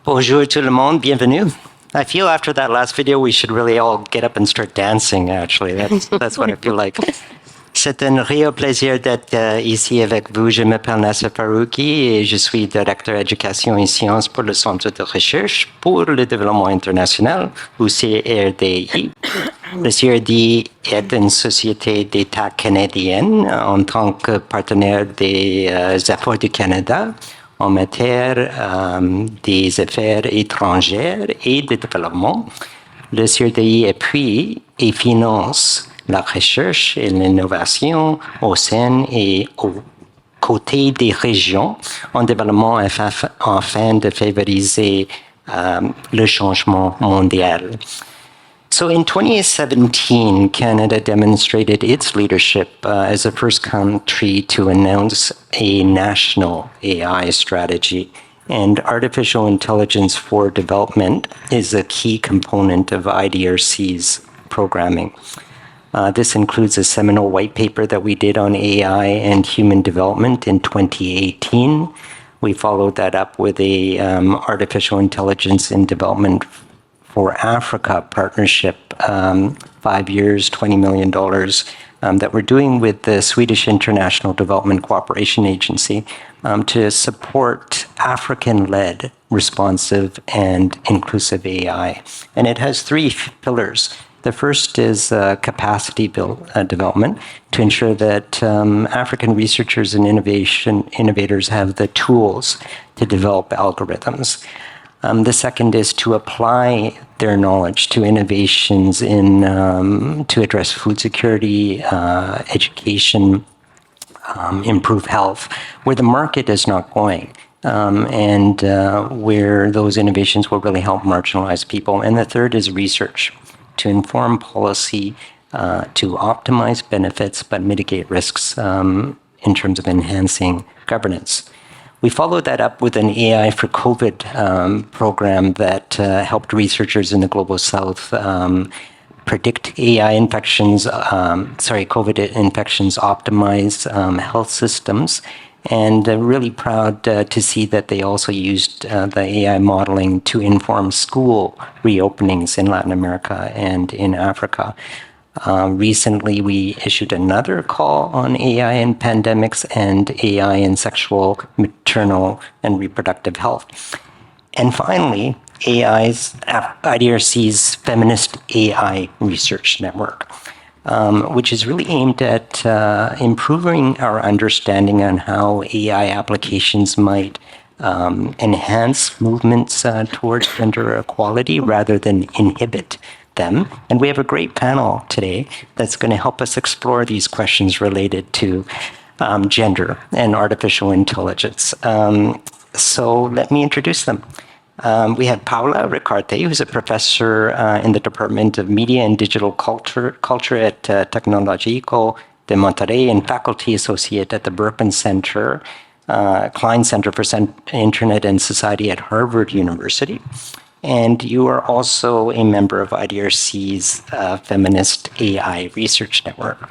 Bonjour tout le monde, bienvenue. I feel after that last video, we should really all get up and start dancing, actually. That's what I feel like. C'est un réel plaisir d'être ici avec vous. Je m'appelle Naser Faruqui et je suis directeur éducation et sciences pour le Centre de recherche pour le développement international, ou CRDI. Le CRDI est une société d'État canadienne en tant que partenaire des efforts du Canada en matière des affaires étrangères et de développement. Le CRDI appuie et finance la recherche et l'innovation au sein et aux côtés des régions en développement afin de favoriser le changement mondial. So in 2017, Canada demonstrated its leadership as the first country to announce a national AI strategy. And artificial intelligence for development is a key component of IDRC's programming. This includes a seminal white paper that we did on AI and human development in 2018. We followed that up with a artificial intelligence in development for Africa partnership, 5 years, $20 million, that we're doing with the Swedish International Development Cooperation Agency to support African-led, responsive, and inclusive AI. And it has three pillars. The first is capacity development to ensure that African researchers and innovators have the tools to develop algorithms. The second is to apply their knowledge to innovations in to address food security, education, improve health, where the market is not going. And where those innovations will really help marginalized people. And the third is research, to inform policy, to optimize benefits, but mitigate risks in terms of enhancing governance. We followed that up with an AI for COVID program that helped researchers in the Global South predict AI infections, COVID infections, optimize health systems, and really proud to see that they also used the AI modeling to inform school reopenings in Latin America and in Africa. Recently, we issued another call on AI in pandemics and AI in sexual, maternal, and reproductive health. And finally, IDRC's Feminist AI Research Network, which is really aimed at improving our understanding on how AI applications might enhance movements towards gender equality rather than inhibit them. And we have a great panel today that's going to help us explore these questions related to gender and artificial intelligence. So let me introduce them. We have Paola Ricaurte, who's a professor in the Department of Media and Digital Culture at Tecnológico de Monterrey and faculty associate at the Berkman Center, Klein Center for Internet and Society at Harvard University. And you are also a member of IDRC's Feminist AI Research Network.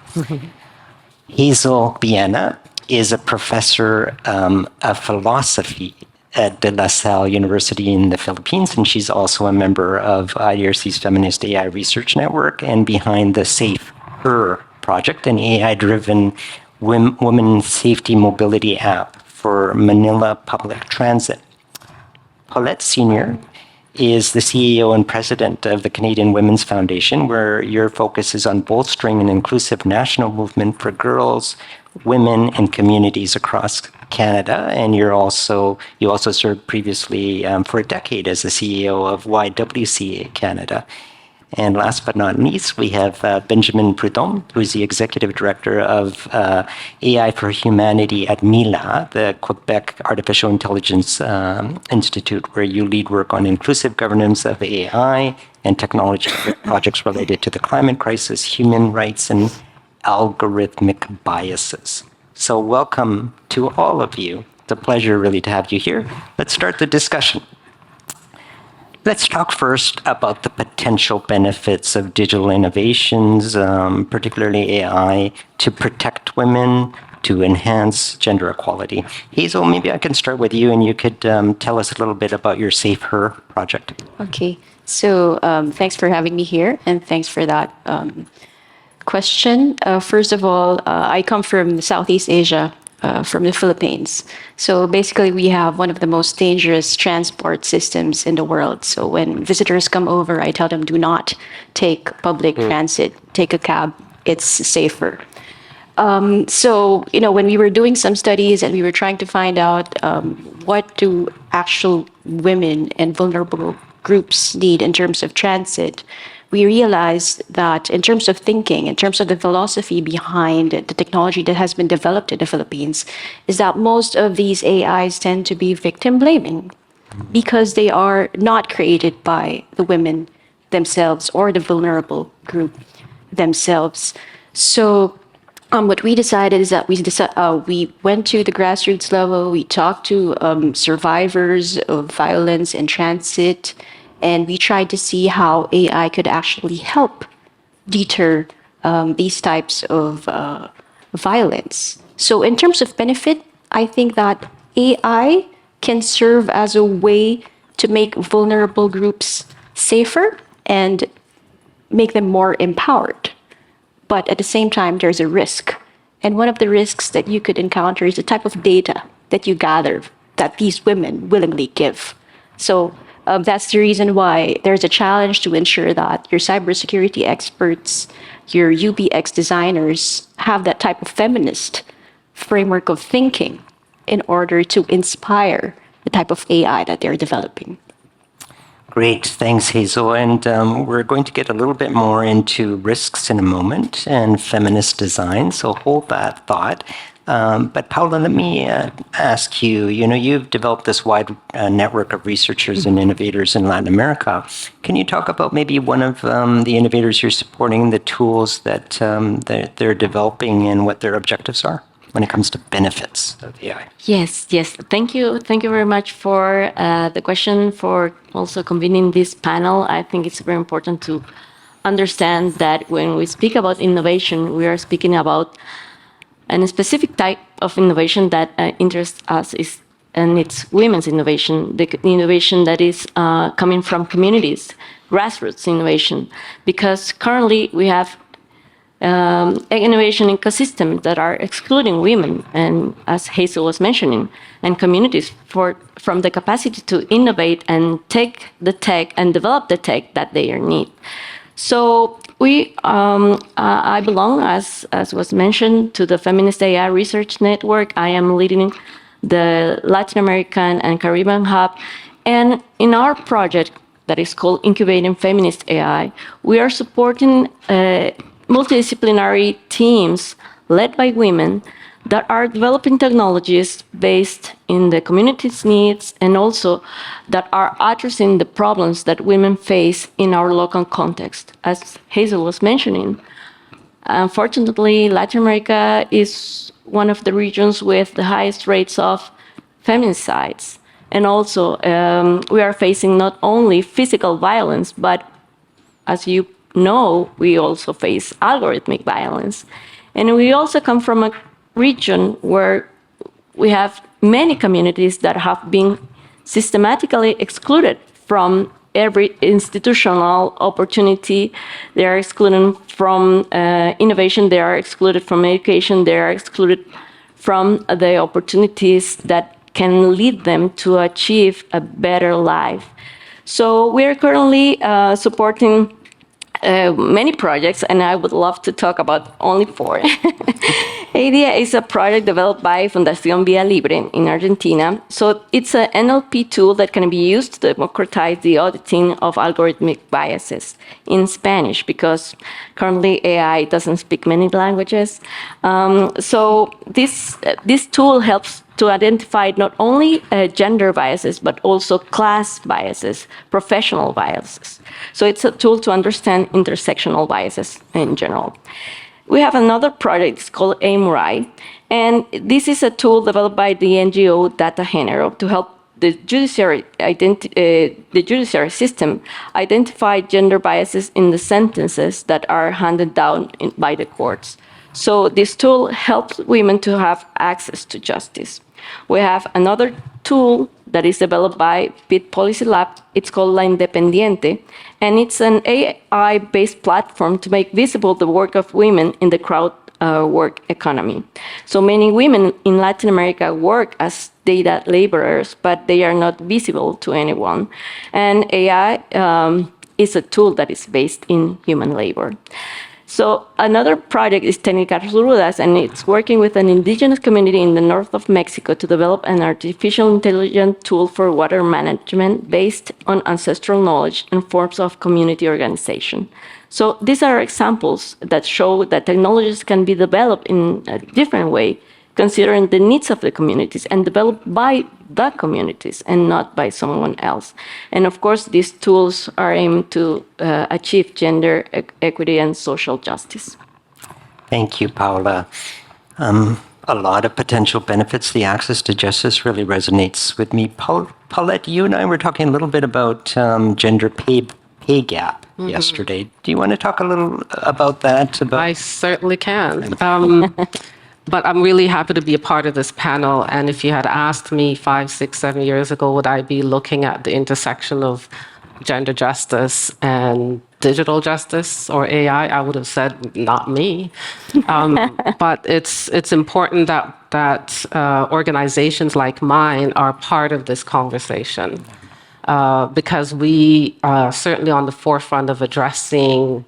Hazel Biana is a professor of philosophy at De La Salle University in the Philippines, and she's also a member of IDRC's Feminist AI Research Network and behind the Safe Her project, an AI-driven women safety mobility app for Manila Public Transit. Paulette Sr. is the CEO and president of the Canadian Women's Foundation, where your focus is on bolstering an inclusive national movement for girls, women, and communities across Canada. And you also served previously for a decade as the CEO of YWCA Canada. And last but not least, we have Benjamin Prud'homme, who is the executive director of AI for Humanity at Mila, the Quebec Artificial Intelligence Institute, where you lead work on inclusive governance of AI and technology projects related to the climate crisis, human rights, and algorithmic biases. So welcome to all of you. It's a pleasure really to have you here. Let's start the discussion. Let's talk first about the potential benefits of digital innovations, particularly AI, to protect women, to enhance gender equality. Hazel, maybe I can start with you, and you could tell us a little bit about your Save Her project. Okay, so thanks for having me here, and thanks for that question. First of all, I come from Southeast Asia, from the Philippines. So basically, we have one of the most dangerous transport systems in the world. So when visitors come over, I tell them, do not take public transit, take a cab, it's safer. So, when we were doing some studies and we were trying to find out what do actual women and vulnerable groups need in terms of transit, we realized that in terms of thinking, in terms of the philosophy behind the technology that has been developed in the Philippines, is that most of these AIs tend to be victim blaming because they are not created by the women themselves or the vulnerable group themselves. So what we decided is that we went to the grassroots level, we talked to survivors of violence in transit, and we tried to see how AI could actually help deter these types of violence. So in terms of benefit, I think that AI can serve as a way to make vulnerable groups safer and make them more empowered. But at the same time, there's a risk. And one of the risks that you could encounter is the type of data that you gather that these women willingly give. So that's the reason why there's a challenge to ensure that your cybersecurity experts, your UBX designers have that type of feminist framework of thinking in order to inspire the type of AI that they're developing. Great, thanks, Hazel. And we're going to get a little bit more into risks in a moment and feminist design, so hold that thought. But Paola, let me ask you, you've developed this wide network of researchers and innovators in Latin America. Can you talk about maybe one of the innovators you're supporting, the tools that they're developing and what their objectives are when it comes to benefits of AI? Yes. Thank you very much for the question, for also convening this panel. I think it's very important to understand that when we speak about innovation, we are speaking about a specific type of innovation that interests us and it's women's innovation, the innovation that is coming from communities, grassroots innovation, because currently we have innovation ecosystems that are excluding women, and as Hazel was mentioning, and communities from the capacity to innovate and take the tech and develop the tech that they need. So I belong, as was mentioned, to the Feminist AI Research Network. I am leading the Latin American and Caribbean Hub. And in our project that is called Incubating Feminist AI, we are supporting multidisciplinary teams led by women that are developing technologies based in the community's needs and also that are addressing the problems that women face in our local context. As Hazel was mentioning, unfortunately, Latin America is one of the regions with the highest rates of feminicides. And also, we are facing not only physical violence, but as you know, we also face algorithmic violence. And we also come from a region where we have many communities that have been systematically excluded from every institutional opportunity. They are excluded from innovation, they are excluded from education, they are excluded from the opportunities that can lead them to achieve a better life. So we are currently supporting many projects, and I would love to talk about only 4. AIDIA is a project developed by Fundación Vía Libre in Argentina. So it's an NLP tool that can be used to democratize the auditing of algorithmic biases in Spanish, because currently AI doesn't speak many languages. So this tool helps to identify not only gender biases, but also class biases, professional biases. So it's a tool to understand intersectional biases in general. We have another project, it's called AIMRI, and this is a tool developed by the NGO Data Género to help the judiciary system identified gender biases in the sentences that are handed down by the courts. So this tool helps women to have access to justice. We have another tool that is developed by PIT Policy Lab. It's called La Independiente, and it's an AI-based platform to make visible the work of women in the crowd work economy. So many women in Latin America work as data laborers, but they are not visible to anyone. And AI is a tool that is based in human labor. So another project is Técnicas Rudas, and it's working with an indigenous community in the north of Mexico to develop an artificial intelligence tool for water management based on ancestral knowledge and forms of community organization. So these are examples that show that technologies can be developed in a different way, considering the needs of the communities and developed by the communities and not by someone else. And of course, these tools are aimed to achieve gender equity and social justice. Thank you, Paola. A lot of potential benefits. The access to justice really resonates with me. Paulette, you and I were talking a little bit about gender pay gap yesterday. Do you want to talk a little about that? I certainly can. But I'm really happy to be a part of this panel. And if you had asked me 5, 6, 7 years ago, would I be looking at the intersection of gender justice and digital justice or AI, I would have said, not me. But it's important that organizations like mine are part of this conversation. Because we are certainly on the forefront of addressing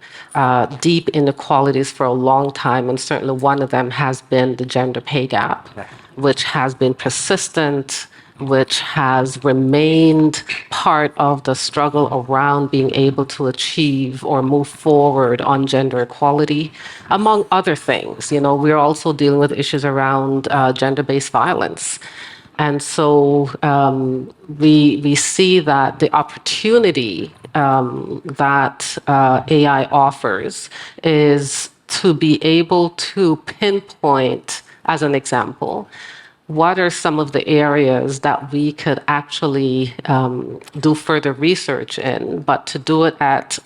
deep inequalities for a long time, and certainly one of them has been the gender pay gap, which has been persistent, which has remained part of the struggle around being able to achieve or move forward on gender equality, among other things. You know, we're also dealing with issues around gender-based violence. And so we see that the opportunity that AI offers is to be able to pinpoint, as an example, what are some of the areas that we could actually do further research in, but to do it at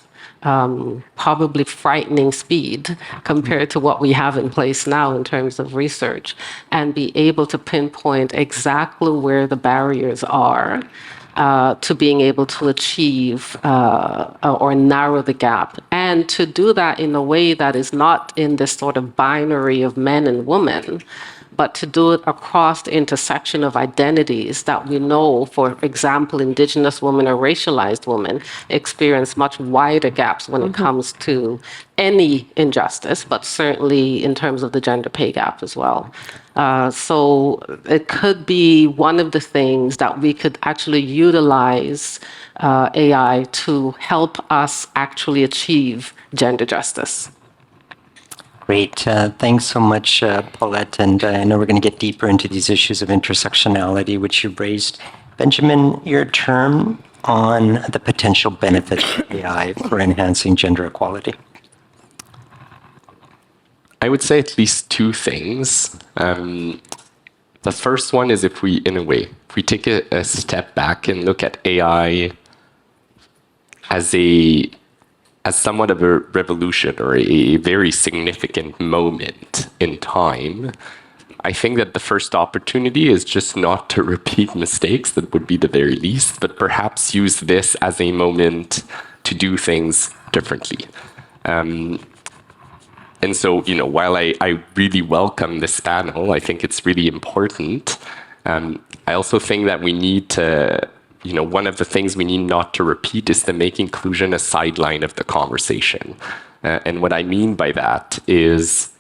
probably frightening speed compared to what we have in place now in terms of research, and be able to pinpoint exactly where the barriers are to being able to achieve or narrow the gap. And to do that in a way that is not in this sort of binary of men and women, but to do it across the intersection of identities that we know, for example, Indigenous women or racialized women experience much wider gaps when it comes to any injustice, but certainly in terms of the gender pay gap as well. So it could be one of the things that we could actually utilize AI to help us actually achieve gender justice. Great. Thanks so much, Paulette. And I know we're going to get deeper into these issues of intersectionality, which you raised. Benjamin, your term on the potential benefits of AI for enhancing gender equality. I would say at least two things. The first one is if we take a step back and look at AI as somewhat of a revolution or a very significant moment in time, I think that the first opportunity is just not to repeat mistakes, that would be the very least, but perhaps use this as a moment to do things differently. And so, you know, while I really welcome this panel, I think it's really important, I also think that we need to, you know, one of the things we need not to repeat is to make inclusion a sideline of the conversation. And what I mean by that is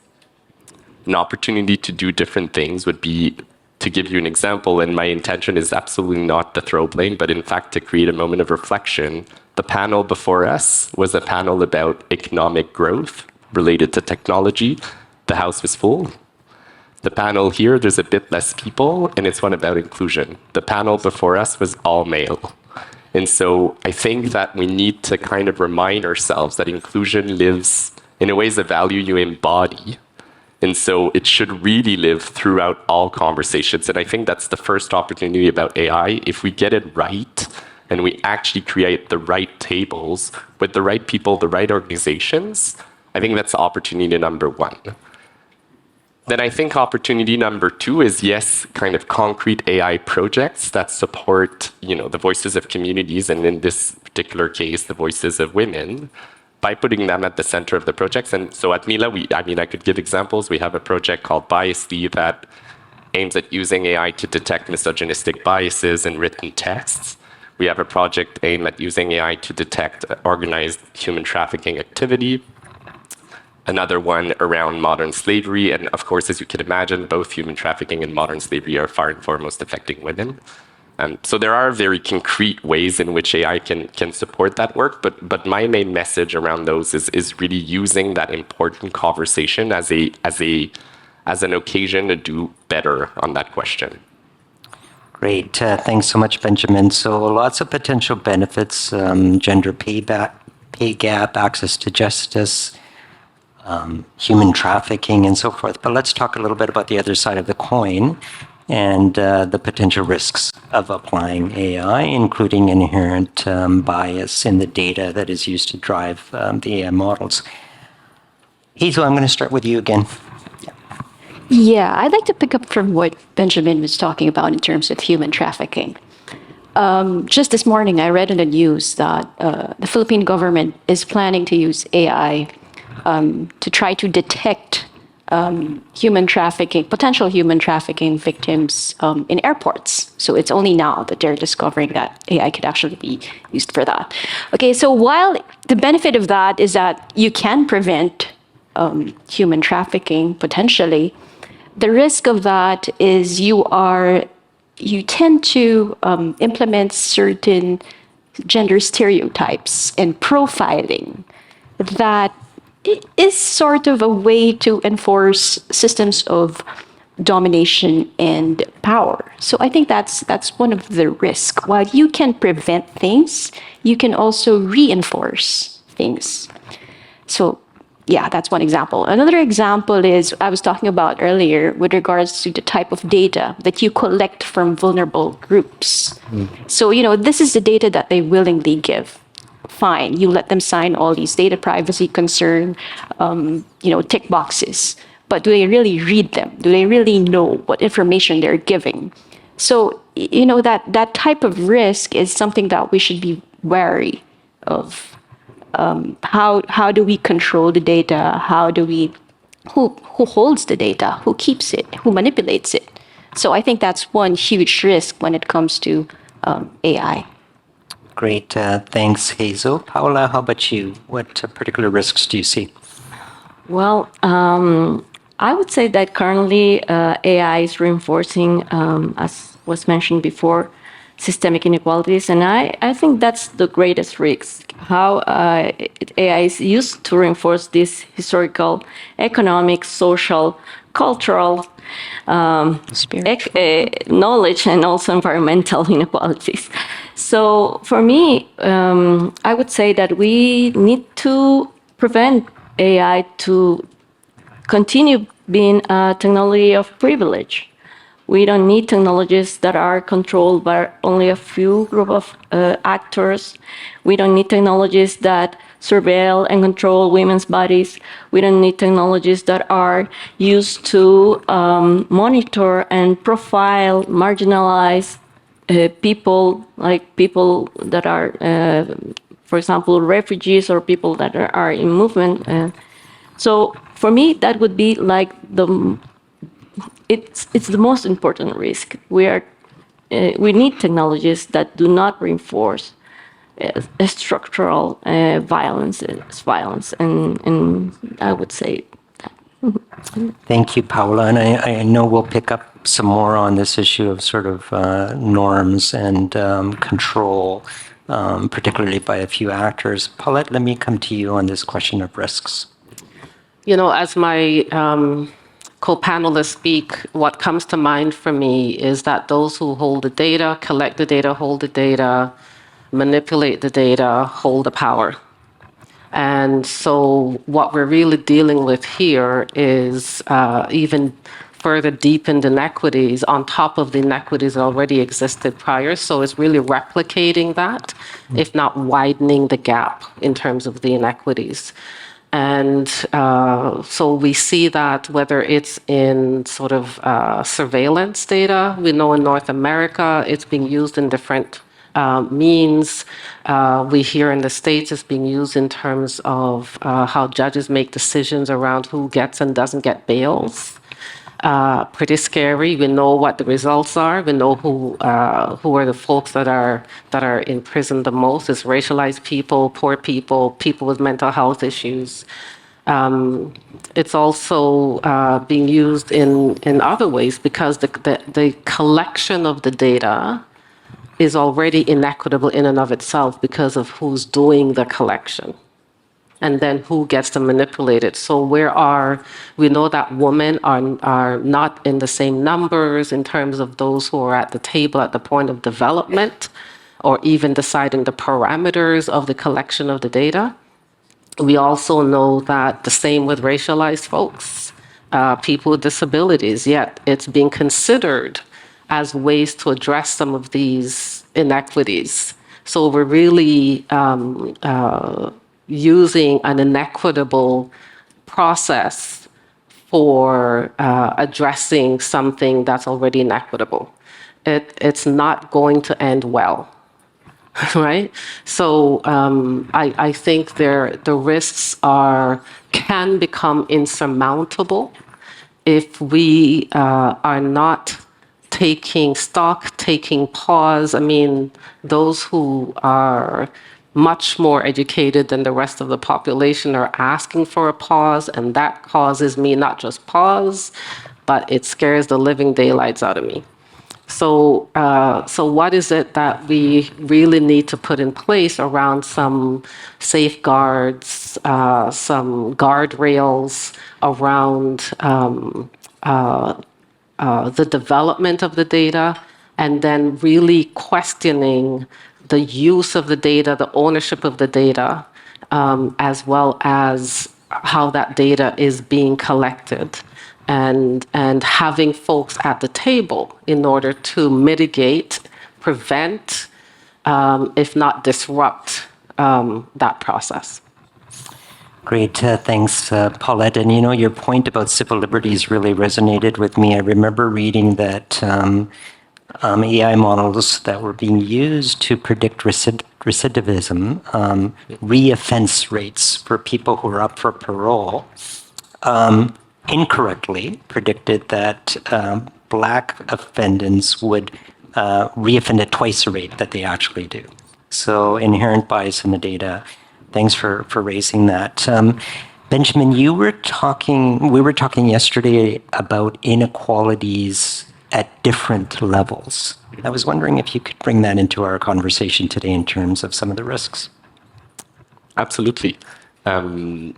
an opportunity to do different things would be, to give you an example, and my intention is absolutely not to throw blame, but in fact to create a moment of reflection. The panel before us was a panel about economic growth related to technology. The house was full. The panel here, there's a bit less people, and it's one about inclusion. The panel before us was all male. And so I think that we need to kind of remind ourselves that inclusion lives, in a way, is a value you embody. And so it should really live throughout all conversations. And I think that's the first opportunity about AI. If we get it right, and we actually create the right tables with the right people, the right organizations, I think that's opportunity number one. Then I think opportunity number two is, yes, kind of concrete AI projects that support, the voices of communities, and in this particular case, the voices of women, by putting them at the center of the projects. And so at Mila, I could give examples. We have a project called Biasly that aims at using AI to detect misogynistic biases in written texts. We have a project aimed at using AI to detect organized human trafficking activity. Another one around modern slavery. And of course, as you can imagine, both human trafficking and modern slavery are far and foremost affecting women. So there are very concrete ways in which AI can support that work. But my main message around those is really using that important conversation as an occasion to do better on that question. Great. Thanks so much, Benjamin. So lots of potential benefits, gender pay gap, access to justice, human trafficking, and so forth. But let's talk a little bit about the other side of the coin and the potential risks of applying AI, including inherent bias in the data that is used to drive the AI models. Hazel, I'm going to start with you again. Yeah, I'd like to pick up from what Benjamin was talking about in terms of human trafficking. Just this morning, I read in the news that the Philippine government is planning to use AI to try to detect potential human trafficking victims in airports. So it's only now that they're discovering that AI could actually be used for that. Okay, so while the benefit of that is that you can prevent human trafficking potentially, the risk of that is you tend to implement certain gender stereotypes and profiling that is sort of a way to enforce systems of domination and power. So I think that's one of the risks. While you can prevent things, you can also reinforce things. So yeah, that's one example. Another example is I was talking about earlier with regards to the type of data that you collect from vulnerable groups. So, this is the data that they willingly give. Fine, you let them sign all these data privacy concern, tick boxes. But do they really read them? Do they really know what information they're giving? So, that type of risk is something that we should be wary of. How do we control the data? Who holds the data? Who keeps it? Who manipulates it? So I think that's one huge risk when it comes to AI. Great. Thanks, Hazel. Paola, how about you? What particular risks do you see? Well, I would say that currently AI is reinforcing, as was mentioned before, systemic inequalities. And I think that's the greatest risk, how AI is used to reinforce this historical, economic, social, cultural knowledge and also environmental inequalities. So for me, I would say that we need to prevent AI to continue being a technology of privilege. We don't need technologies that are controlled by only a few group of actors. We don't need technologies that surveil and control women's bodies. We don't need technologies that are used to monitor and profile marginalized people, like people that are, for example, refugees or people that are in movement. So for me, that would be like it's the most important risk. We need technologies that do not reinforce structural violence, and I would say that. Thank you, Paola. And I know we'll pick up some more on this issue of sort of norms and control, particularly by a few actors. Paulette, let me come to you on this question of risks. As my co-panelists speak, what comes to mind for me is that those who hold the data, collect the data, hold the data, manipulate the data, hold the power. And so what we're really dealing with here is even further deepened inequities on top of the inequities that already existed prior. So it's really replicating that, if not widening the gap in terms of the inequities. And so we see that whether it's in sort of surveillance data, we know in North America it's being used in different means. We hear in the States it's being used in terms of how judges make decisions around who gets and doesn't get bails. Pretty scary. We know what the results are. We know who are the folks that are in prison the most. It's racialized people, poor people, people with mental health issues. It's also being used in other ways because the collection of the data is already inequitable in and of itself because of who's doing the collection. And then who gets to manipulate it. So we know that women are not in the same numbers in terms of those who are at the table at the point of development or even deciding the parameters of the collection of the data. We also know that the same with racialized folks, people with disabilities, yet it's being considered as ways to address some of these inequities. So we're really using an inequitable process for addressing something that's already inequitable. It's not going to end well, right? So I think the risks can become insurmountable if we are not taking stock, taking pause. I mean, those who are much more educated than the rest of the population are asking for a pause, and that causes me not just pause, but it scares the living daylights out of me. So what is it that we really need to put in place around some safeguards, some guardrails around the development of the data, and then really questioning the use of the data, the ownership of the data, as well as how that data is being collected, and having folks at the table in order to mitigate, prevent, if not disrupt, that process. Great, thanks, Paulette. And your point about civil liberties really resonated with me. I remember reading that AI models that were being used to predict recidivism, reoffense rates for people who are up for parole, incorrectly predicted that Black offendants would reoffend at twice the rate that they actually do. So inherent bias in the data. Thanks for raising that. Benjamin, we were talking yesterday about inequalities at different levels. I was wondering if you could bring that into our conversation today in terms of some of the risks. Absolutely. And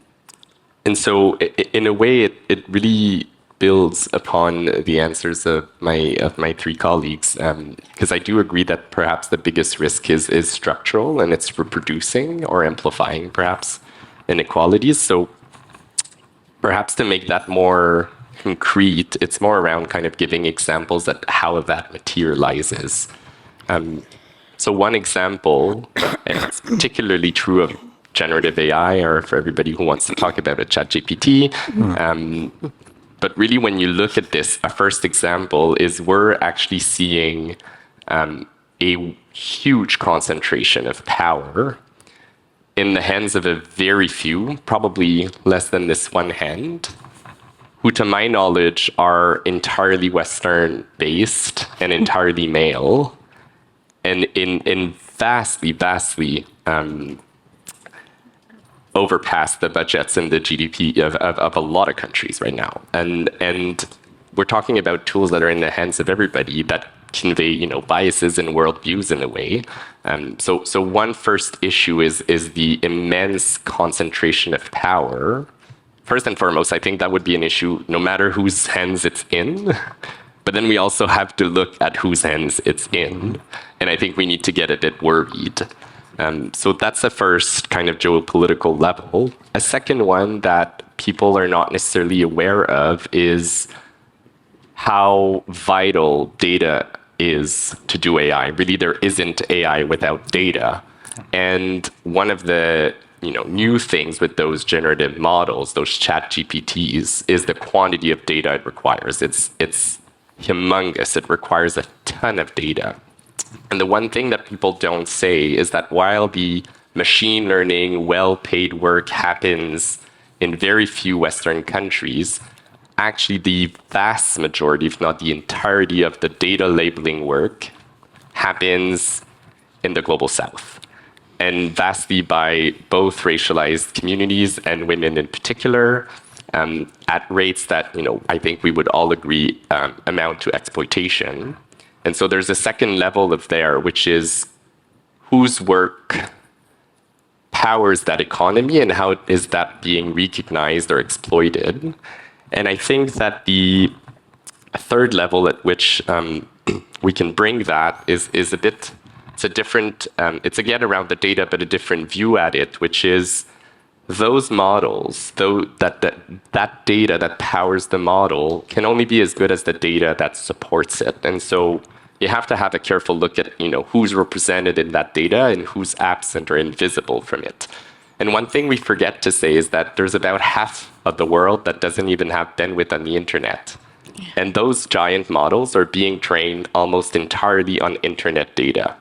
so in a way, it really builds upon the answers of my three colleagues, because I do agree that perhaps the biggest risk is structural, and it's reproducing or amplifying perhaps inequalities. So perhaps to make that more concrete, it's more around kind of giving examples at how that materializes. So one example, and it's particularly true of generative AI, or for everybody who wants to talk about it, ChatGPT. But really, when you look at this, a first example is we're actually seeing a huge concentration of power in the hands of a very few, probably less than this one hand, who, to my knowledge, are entirely Western-based and entirely male, and in vastly overpass the budgets and the GDP of a lot of countries right now. And we're talking about tools that are in the hands of everybody that convey, biases and worldviews in a way. So one first issue is the immense concentration of power. First and foremost, I think that would be an issue no matter whose hands it's in. But then we also have to look at whose hands it's in. And I think we need to get a bit worried. So that's the first kind of geopolitical level. A second one that people are not necessarily aware of is how vital data is to do AI. Really, there isn't AI without data. And one of the new things with those generative models, those chat GPTs, is the quantity of data it requires. It's humongous. It requires a ton of data. And the one thing that people don't say is that while the machine learning, well-paid work happens in very few Western countries, actually the vast majority, if not the entirety of the data labeling work happens in the global South. And vastly by both racialized communities and women in particular, at rates that I think we would all agree amount to exploitation. And so there's a second level of there, which is whose work powers that economy and how is that being recognized or exploited. And I think that the third level at which we can bring that is a bit, it's a different, it's again around the data, but a different view at it, which is those models, that data that powers the model can only be as good as the data that supports it. And so you have to have a careful look at who's represented in that data and who's absent or invisible from it. And one thing we forget to say is that there's about half of the world that doesn't even have bandwidth on the internet. And those giant models are being trained almost entirely on internet data.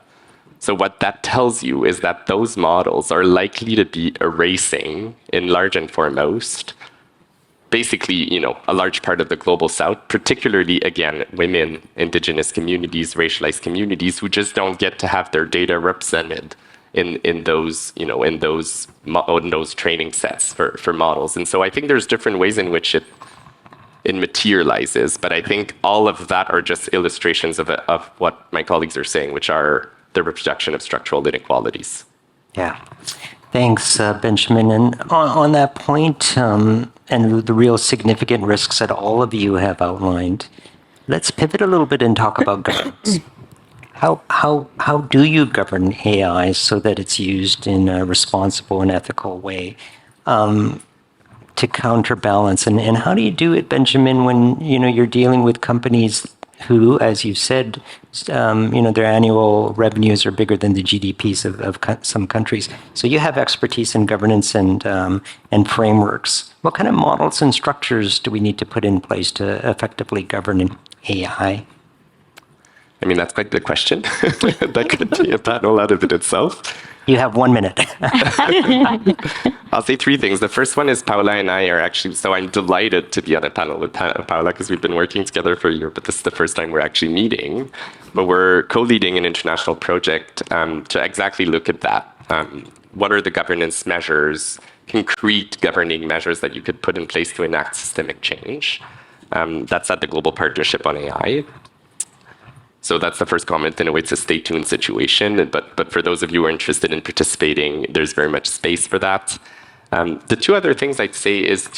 So what that tells you is that those models are likely to be erasing, in large and foremost, basically, a large part of the global South, particularly, again, women, indigenous communities, racialized communities, who just don't get to have their data represented in those training sets for models. And so I think there's different ways in which it materializes, but I think all of that are just illustrations of what my colleagues are saying, which are the reproduction of structural inequalities. Yeah. Thanks, Benjamin. And on that point, and the real significant risks that all of you have outlined, let's pivot a little bit and talk about governance. How do you govern AI so that it's used in a responsible and ethical way to counterbalance? And how do you do it, Benjamin, when you're dealing with companies who, as you said, their annual revenues are bigger than the GDPs of some countries. So you have expertise in governance and frameworks. What kind of models and structures do we need to put in place to effectively govern AI? I mean, that's quite the question. That could be a panel out of it itself. You have 1 minute. I'll say three things. The first one is Paola and I are actually, so I'm delighted to be on a panel with Paola because we've been working together for a year, but this is the first time we're actually meeting. But we're co-leading an international project to exactly look at that. What are the governance measures, concrete governing measures that you could put in place to enact systemic change? That's at the Global Partnership on AI. So that's the first comment. In a way, it's a stay tuned situation. But for those of you who are interested in participating, there's very much space for that. The two other things I'd say is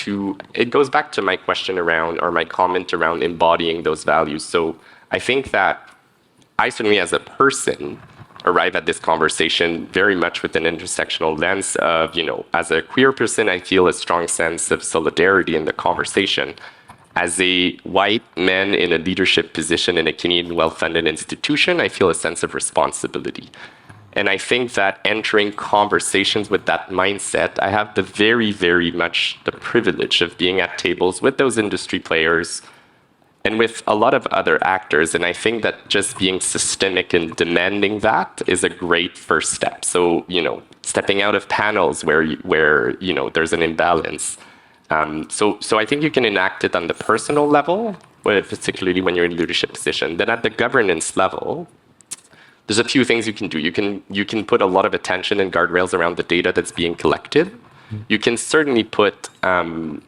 it goes back to my question around, or my comment around embodying those values. So I think that I certainly as a person arrive at this conversation very much with an intersectional lens of, as a queer person, I feel a strong sense of solidarity in the conversation. As a white man in a leadership position in a Canadian well-funded institution, I feel a sense of responsibility. And I think that entering conversations with that mindset, I have the very, very much the privilege of being at tables with those industry players and with a lot of other actors. And I think that just being systemic and demanding that is a great first step. So, stepping out of panels where there's an imbalance. So I think you can enact it on the personal level, particularly when you're in a leadership position. Then at the governance level, there's a few things you can do. You can put a lot of attention and guardrails around the data that's being collected. You can certainly put, in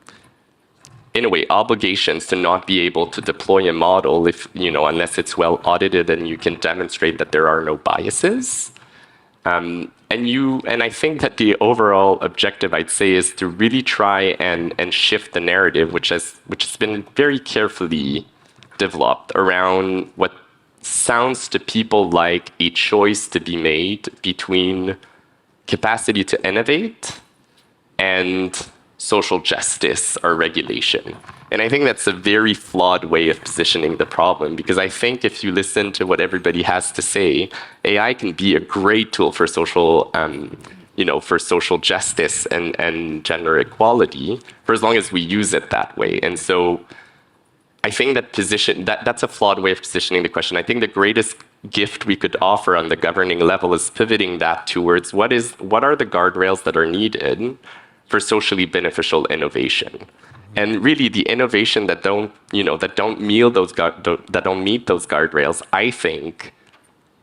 a way, obligations to not be able to deploy a model unless it's well audited and you can demonstrate that there are no biases. And I think that the overall objective, I'd say, is to really try and shift the narrative, which has been very carefully developed around what sounds to people like a choice to be made between capacity to innovate and social justice or regulation. And I think that's a very flawed way of positioning the problem, because I think if you listen to what everybody has to say, AI can be a great tool for social, for social justice and gender equality, for as long as we use it that way. And so I think that's a flawed way of positioning the question. I think the greatest gift we could offer on the governing level is pivoting that towards what are the guardrails that are needed for socially beneficial innovation. And really, the innovation that don't meet those guardrails, I think,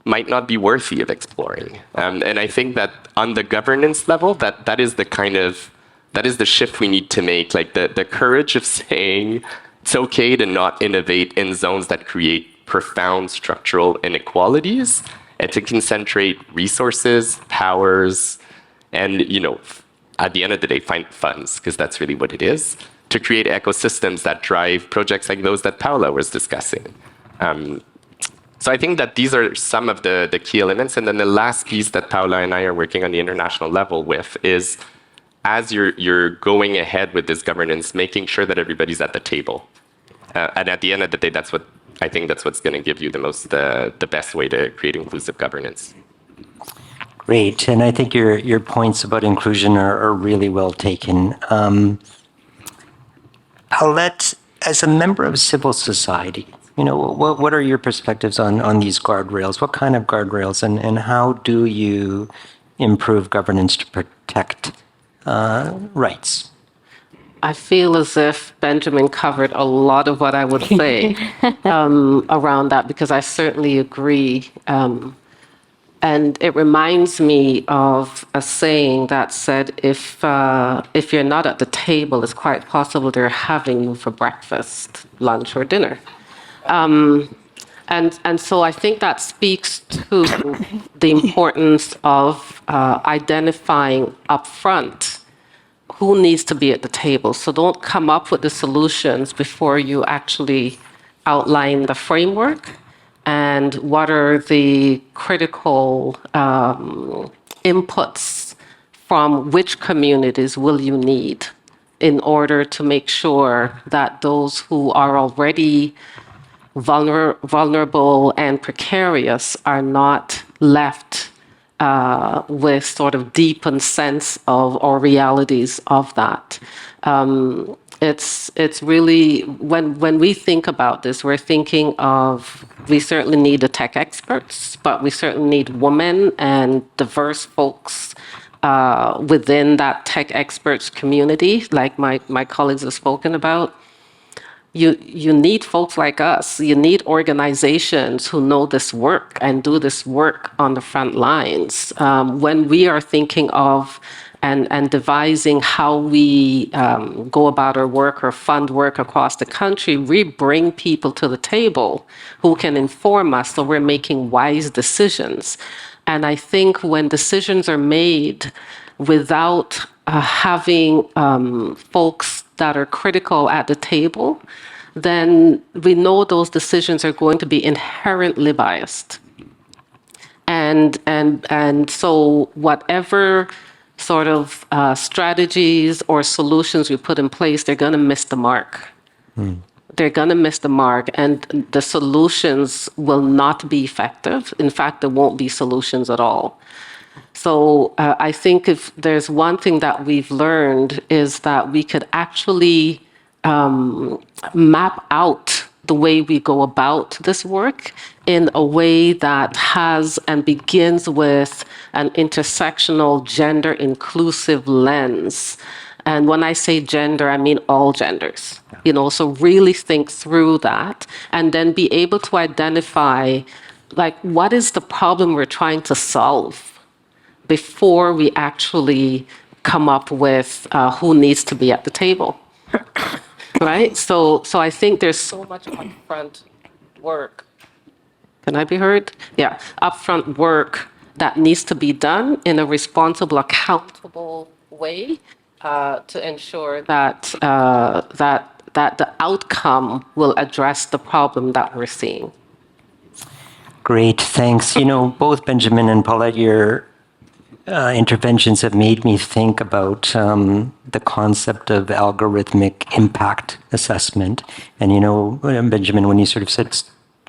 might not be worthy of exploring. And I think that on the governance level, that is the shift we need to make. Like the courage of saying it's okay to not innovate in zones that create profound structural inequalities, and to concentrate resources, powers, and at the end of the day, find funds, because that's really what it is, to create ecosystems that drive projects like those that Paola was discussing. So I think that these are some of the key elements. And then the last piece that Paola and I are working on the international level with is, as you're going ahead with this governance, making sure that everybody's at the table. And at the end of the day, that's what's going to give you the best way to create inclusive governance. Great, and I think your points about inclusion are really well taken. Paulette, as a member of civil society, what are your perspectives on these guardrails? What kind of guardrails, and how do you improve governance to protect rights? I feel as if Benjamin covered a lot of what I would say around that, because I certainly agree. And it reminds me of a saying that said, if you're not at the table, it's quite possible they're having you for breakfast, lunch, or dinner. And so I think that speaks to the importance of identifying upfront who needs to be at the table. So don't come up with the solutions before you actually outline the framework and what are the critical inputs from which communities will you need in order to make sure that those who are already vulnerable and precarious are not left with sort of deepened sense of or realities of that. It's really, when we think about this, we're thinking of, we certainly need the tech experts, but we certainly need women and diverse folks within that tech experts community, like my colleagues have spoken about. You need folks like us. You need organizations who know this work and do this work on the front lines. When we are thinking of and devising how we go about our work or fund work across the country, we bring people to the table who can inform us so we're making wise decisions. And I think when decisions are made without having folks that are critical at the table, then we know those decisions are going to be inherently biased. And so whatever sort of strategies or solutions we put in place, they're going to miss the mark. They're going to miss the mark, and the solutions will not be effective. In fact, there won't be solutions at all. So I think if there's one thing that we've learned is that we could actually map out the way we go about this work in a way that has and begins with an intersectional, gender inclusive lens. And when I say gender, I mean all genders. So really think through that and then be able to identify, like, what is the problem we're trying to solve before we actually come up with who needs to be at the table. Right? So I think there's so much upfront work. Can I be heard? Yeah. Upfront work that needs to be done in a responsible, accountable way to ensure that that the outcome will address the problem that we're seeing. Great, thanks. Both Benjamin and Paulette, interventions have made me think about the concept of algorithmic impact assessment. And, Benjamin, when you sort of said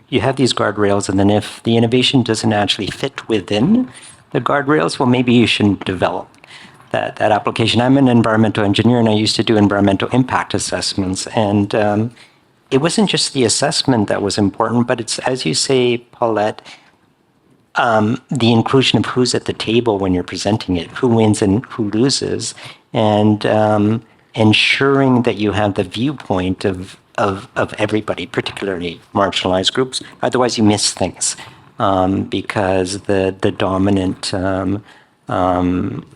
you have these guardrails, and then if the innovation doesn't actually fit within the guardrails, well, maybe you shouldn't develop that application. I'm an environmental engineer, and I used to do environmental impact assessments. And it wasn't just the assessment that was important, but it's, as you say, Paulette, the inclusion of who's at the table when you're presenting it, who wins and who loses, and ensuring that you have the viewpoint of everybody, particularly marginalized groups. Otherwise, you miss things because the dominant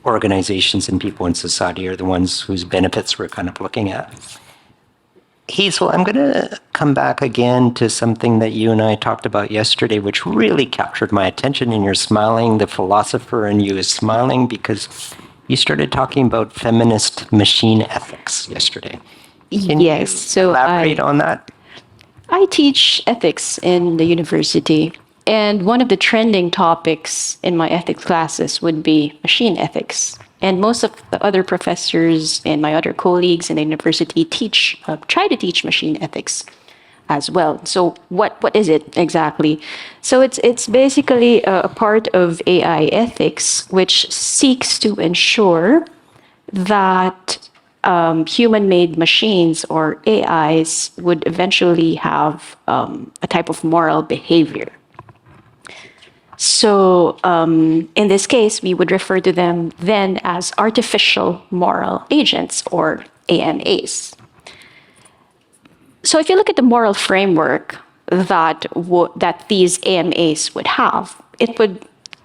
organizations and people in society are the ones whose benefits we're kind of looking at. Hazel, I'm going to come back again to something that you and I talked about yesterday, which really captured my attention, and you're smiling, the philosopher in you is smiling, because you started talking about feminist machine ethics yesterday. Can you elaborate on that? I teach ethics in the university, and one of the trending topics in my ethics classes would be machine ethics. And most of the other professors and my other colleagues in the university try to teach machine ethics as well. So what is it exactly? So it's basically a part of AI ethics, which seeks to ensure that human-made machines or AIs would eventually have a type of moral behavior. So in this case, we would refer to them then as artificial moral agents, or AMAs. So if you look at the moral framework that these AMAs would have, it would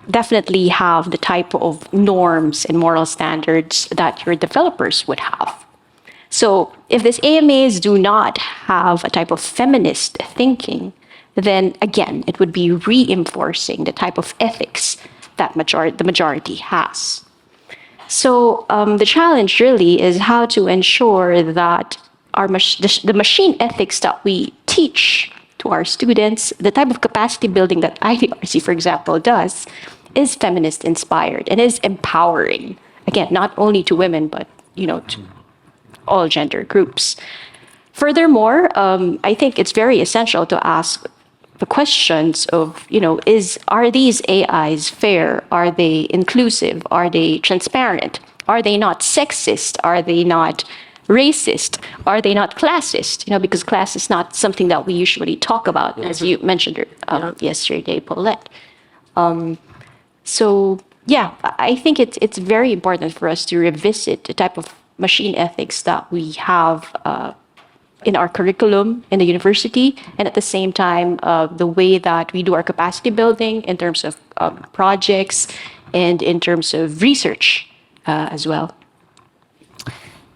definitely have the type of norms and moral standards that your developers would have. So if these AMAs do not have a type of feminist thinking, then again, it would be reinforcing the type of ethics that the majority has. So the challenge really is how to ensure that the machine ethics that we teach to our students, the type of capacity building that IDRC, for example, does, is feminist inspired and is empowering. Again, not only to women, but to all gender groups. Furthermore, I think it's very essential to ask the questions of, are these AIs fair? Are they inclusive? Are they transparent? Are they not sexist? Are they not racist? Are they not classist? Because class is not something that we usually talk about, as you mentioned yesterday, Paulette. So yeah, I think it's very important for us to revisit the type of machine ethics that we have in our curriculum in the university, and at the same time, the way that we do our capacity building in terms of projects and in terms of research as well.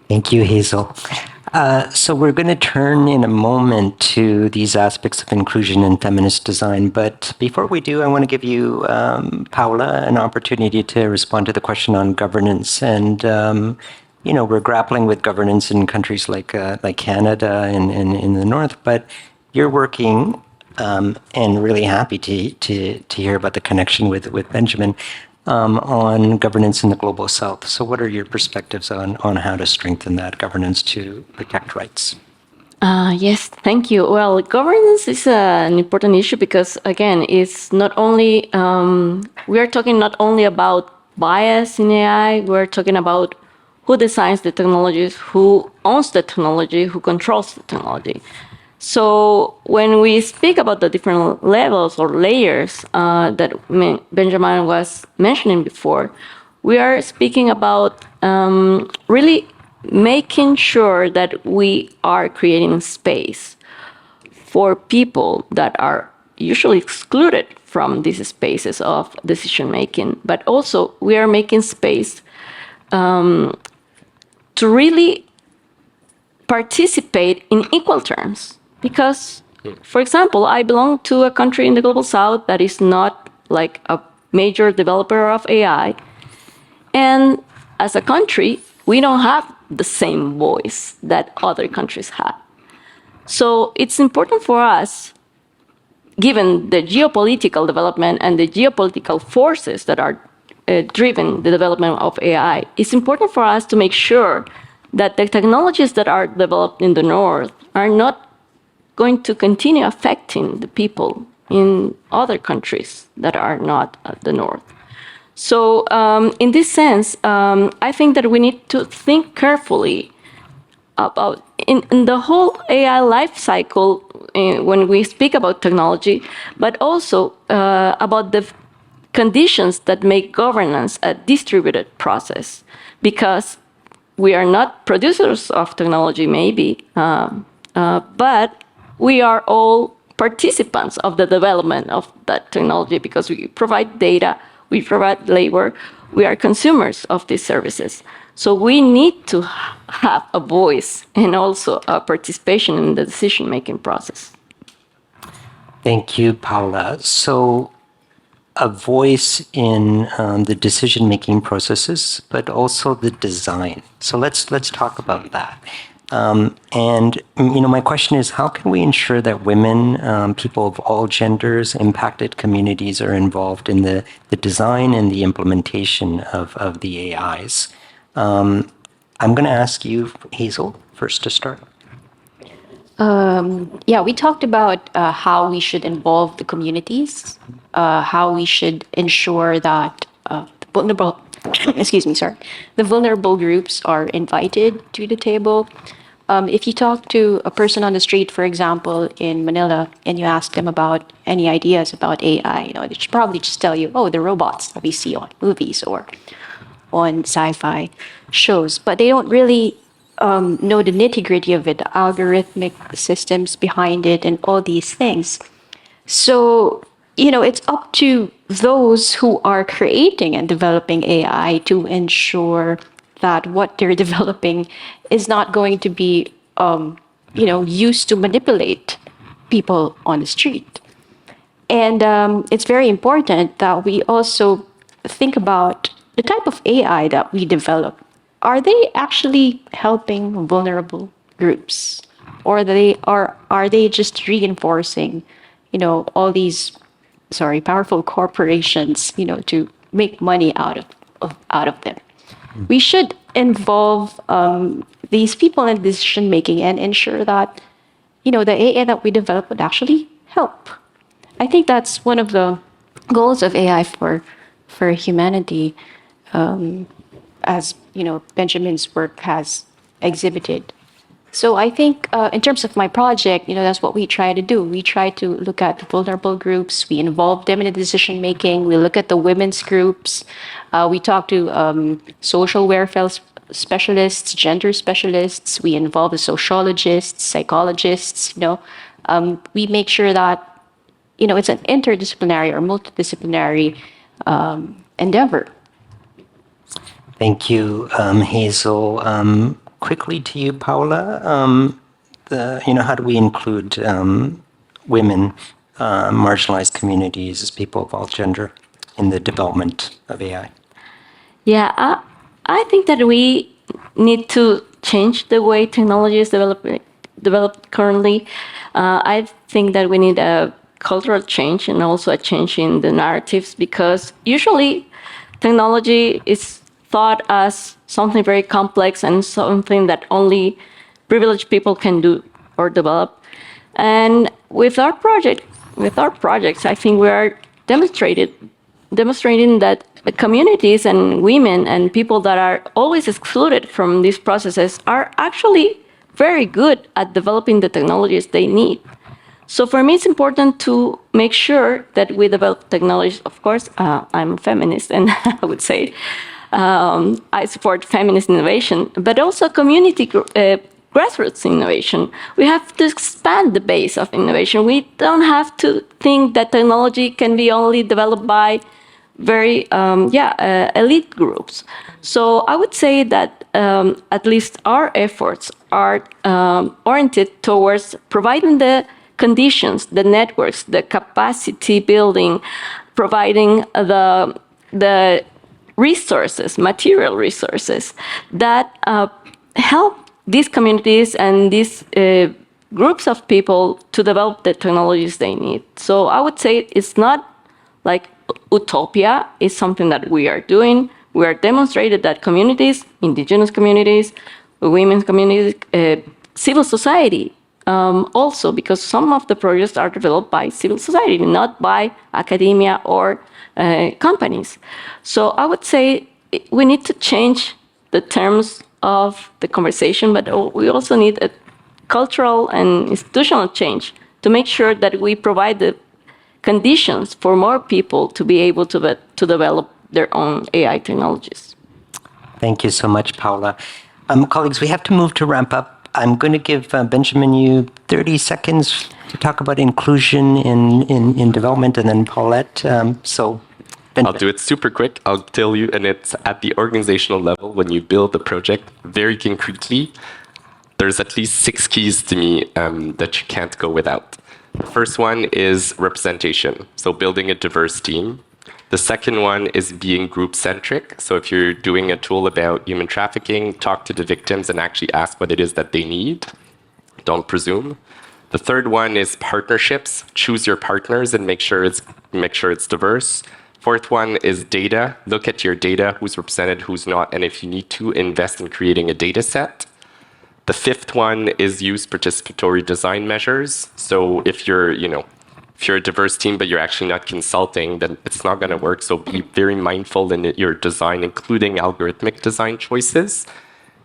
Thank you, Hazel. So we're going to turn in a moment to these aspects of inclusion and feminist design. But before we do, I want to give you, Paola, an opportunity to respond to the question on governance. And we're grappling with governance in countries like Canada and in the north, but you're working, and really happy to hear about the connection with Benjamin on governance in the global south. So what are your perspectives on how to strengthen that governance to protect rights? Yes, thank you. Well, governance is an important issue because, again, it's not only, we are talking not only about bias in AI, we're talking about who designs the technologies, who owns the technology, who controls the technology. So when we speak about the different levels or layers that Benjamin was mentioning before, we are speaking about really making sure that we are creating space for people that are usually excluded from these spaces of decision making, but also we are making space to really participate in equal terms. Because, for example, I belong to a country in the global south that is not like a major developer of AI. And as a country, we don't have the same voice that other countries have. So it's important for us, given the geopolitical development and the geopolitical forces that are driven the development of AI. It's important for us to make sure that the technologies that are developed in the North are not going to continue affecting the people in other countries that are not at the North. So in this sense, I think that we need to think carefully about in the whole AI life cycle when we speak about technology, but also about the conditions that make governance a distributed process, because we are not producers of technology, maybe, but we are all participants of the development of that technology because we provide data, we provide labor, we are consumers of these services. So we need to have a voice and also a participation in the decision-making process. Thank you, Paola. So a voice in the decision-making processes, but also the design. So let's talk about that. And my question is, how can we ensure that women, people of all genders, impacted communities are involved in the design and the implementation of the AIs? I'm going to ask you, Hazel, first to start. Yeah, we talked about how we should involve the communities, how we should ensure that the vulnerable, the vulnerable groups are invited to the table. If you talk to a person on the street, for example, in Manila, and you ask them about any ideas about AI, they should probably just tell you, oh, the robots that we see on movies or on sci-fi shows, but they don't really know the nitty-gritty of it, the algorithmic systems behind it, and all these things. So, it's up to those who are creating and developing AI to ensure that what they're developing is not going to be, used to manipulate people on the street. And it's very important that we also think about the type of AI that we develop. Are they actually helping vulnerable groups, or are they just reinforcing, all these, powerful corporations, to make money out of them? We should involve these people in decision making and ensure that, the AI that we develop would actually help. I think that's one of the goals of AI for humanity. As Benjamin's work has exhibited. So I think in terms of my project, that's what we try to do. We try to look at the vulnerable groups. We involve them in the decision making. We look at the women's groups. We talk to social welfare specialists, gender specialists. We involve the sociologists, psychologists. We make sure that it's an interdisciplinary or multidisciplinary endeavor. Thank you, Hazel. Quickly to you, Paola. How do we include women, marginalized communities, people of all gender, in the development of AI? Yeah, I think that we need to change the way technology is developed currently. I think that we need a cultural change and also a change in the narratives, because usually technology is thought as something very complex and something that only privileged people can do or develop. And with our projects, I think we are demonstrating that communities and women and people that are always excluded from these processes are actually very good at developing the technologies they need. So for me, it's important to make sure that we develop technologies. Of course, I'm a feminist, and I would say I support feminist innovation, but also community grassroots innovation. We have to expand the base of innovation. We don't have to think that technology can be only developed by very elite groups. So I would say that at least our efforts are oriented towards providing the conditions, the networks, the capacity building, providing the resources, material resources that help these communities and these groups of people to develop the technologies they need. So I would say it's not like utopia. It's something that we are doing. We are demonstrated that communities, indigenous communities, women's communities, civil society, also because some of the projects are developed by civil society, not by academia or companies. So I would say we need to change the terms of the conversation, but we also need a cultural and institutional change to make sure that we provide the conditions for more people to be able to develop their own AI technologies. Thank you so much, Paola. Colleagues, we have to move to ramp up. I'm going to give Benjamin you 30 seconds to talk about inclusion in development, and then Paulette. I'll do it super quick. I'll tell you, and it's at the organizational level, when you build the project very concretely, there's at least 6 keys to me that you can't go without. The first one is representation, so building a diverse team. The second one is being group-centric. So if you're doing a tool about human trafficking, talk to the victims and actually ask what it is that they need. Don't presume. The third one is partnerships. Choose your partners and make sure it's diverse. Fourth one is data. Look at your data, who's represented, who's not, and if you need to, invest in creating a data set. The fifth one is use participatory design measures. So if you're a diverse team, but you're actually not consulting, then it's not going to work. So be very mindful in your design, including algorithmic design choices.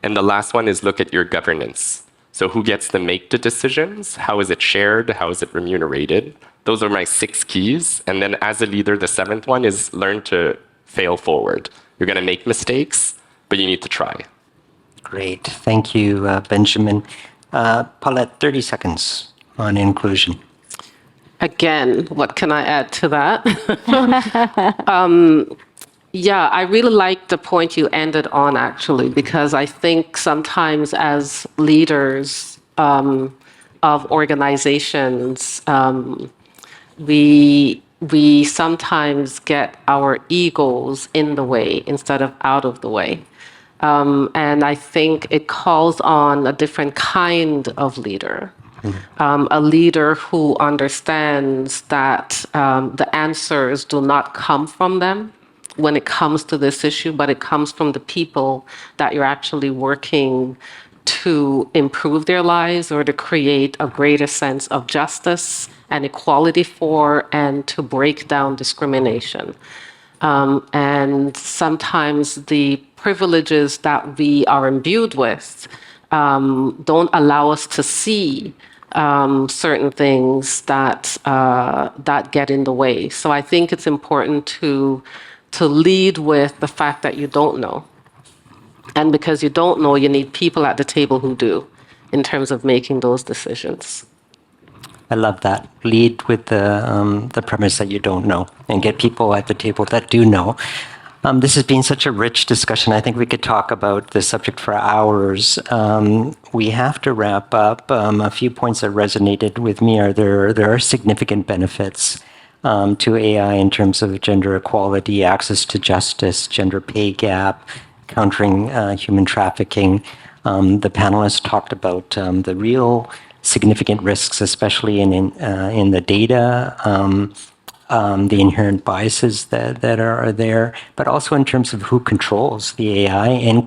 And the last one is look at your governance. So who gets to make the decisions? How is it shared? How is it remunerated? Those are my 6 keys. And then as a leader, the 7th one is learn to fail forward. You're going to make mistakes, but you need to try. Great. Thank you, Benjamin. Paulette, 30 seconds on inclusion. Again, what can I add to that? Yeah, I really like the point you ended on, actually, because I think sometimes as leaders of organizations, we sometimes get our egos in the way instead of out of the way. And I think it calls on a different kind of leader. A leader who understands that the answers do not come from them when it comes to this issue, but it comes from the people that you're actually working to improve their lives or to create a greater sense of justice and equality for, and to break down discrimination. And sometimes the privileges that we are imbued with don't allow us to see certain things that get in the way. So I think it's important to lead with the fact that you don't know. And because you don't know, you need people at the table who do in terms of making those decisions. I love that. Lead with the premise that you don't know and get people at the table that do know. This has been such a rich discussion. I think we could talk about this subject for hours. We have to wrap up. A few points that resonated with me are there are significant benefits to AI in terms of gender equality, access to justice, gender pay gap, countering human trafficking. The panelists talked about the real significant risks, especially in the data, the inherent biases that are there, but also in terms of who controls the AI and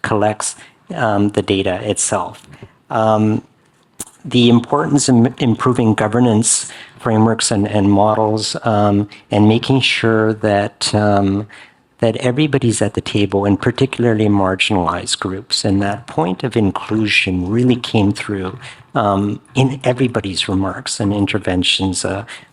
collects the data itself. The importance of improving governance frameworks and models, and making sure that everybody's at the table, and particularly marginalized groups. And that point of inclusion really came through in everybody's remarks and interventions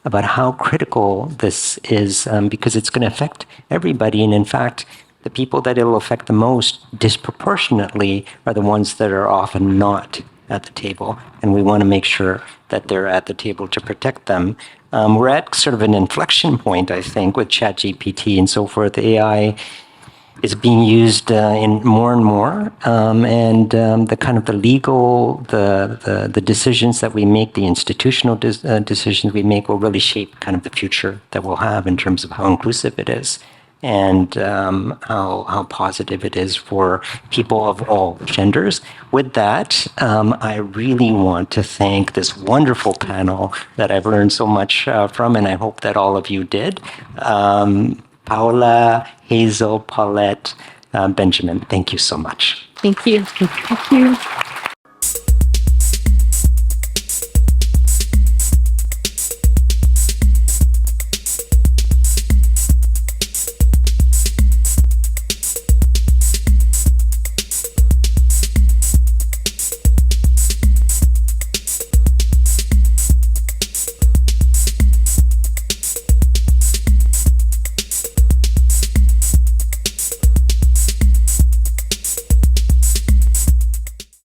about how critical this is, because it's going to affect everybody. And in fact, the people that it'll affect the most disproportionately are the ones that are often not at the table. And we want to make sure that they're at the table to protect them. We're at sort of an inflection point, I think, with ChatGPT and so forth. AI is being used in more and more, and the kind of the legal, the decisions that we make, the institutional decisions we make will really shape kind of the future that we'll have in terms of how inclusive it is. and how positive it is for people of all genders. With that, I really want to thank this wonderful panel that I've learned so much from, and I hope that all of you did. Paola, Hazel, Paulette, Benjamin, thank you so much. Thank you. Thank you.